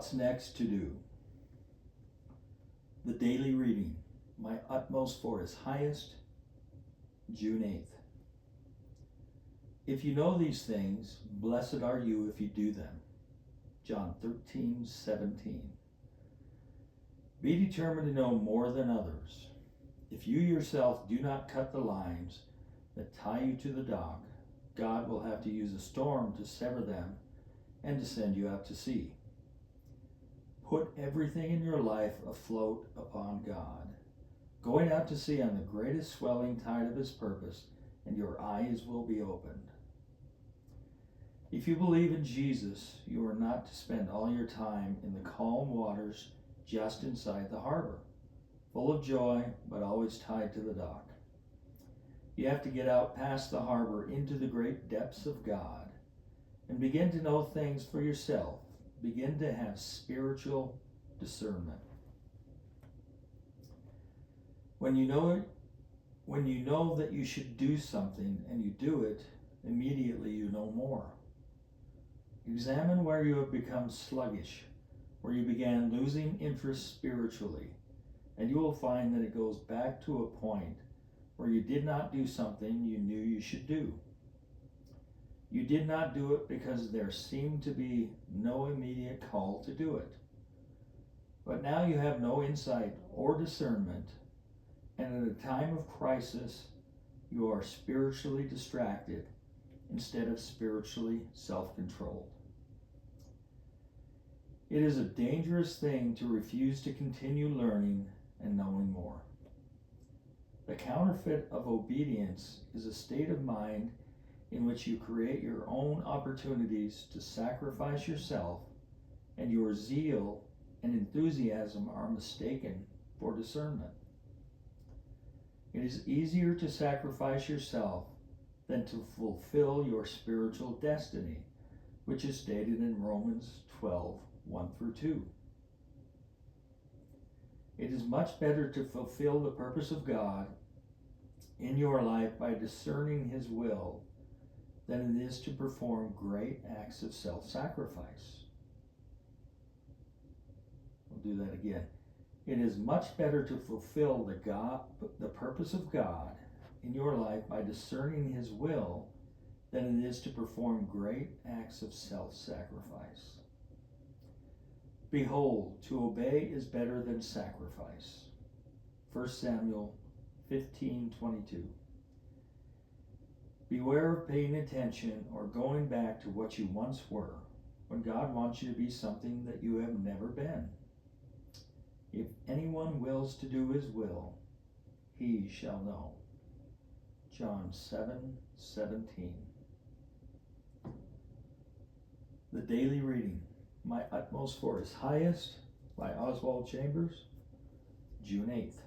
What's next to do? The daily reading. My utmost for his highest, June 8th. If you know these things, blessed are you if you do them. John 13:17. Be determined to know more than others. If you yourself do not cut the lines that tie you to the dock, God will have to use a storm to sever them and to send you out to sea. Put everything in your life afloat upon God, going out to sea on the greatest swelling tide of his purpose, and your eyes will be opened. If you believe in Jesus, you are not to spend all your time in the calm waters just inside the harbor, full of joy, but always tied to the dock. You have to get out past the harbor into the great depths of God and begin to know things for yourself. Begin to have spiritual discernment. When you know that you should do something and you do it, immediately you know more. Examine where you have become sluggish, where you began losing interest spiritually, and you will find that it goes back to a point where you did not do something you knew you should do. You did not do it because there seemed to be no immediate call to do it. But now you have no insight or discernment, and at a time of crisis, you are spiritually distracted instead of spiritually self-controlled. It is a dangerous thing to refuse to continue learning and knowing more. The counterfeit of obedience is a state of mind in which you create your own opportunities to sacrifice yourself, and your zeal and enthusiasm are mistaken for discernment. It is easier to sacrifice yourself than to fulfill your spiritual destiny, which is stated in Romans 12:1-2. It is much better to fulfill the purpose of God in your life by discerning his will than it is to perform great acts of self-sacrifice. We'll do that again. It is much better to fulfill the purpose of God in your life by discerning his will than it is to perform great acts of self-sacrifice. Behold, to obey is better than sacrifice. 1 Samuel 15:22. Beware of paying attention or going back to what you once were, when God wants you to be something that you have never been. If anyone wills to do his will, he shall know. John 7:17. The daily reading. My utmost for his highest, by Oswald Chambers, June 8th.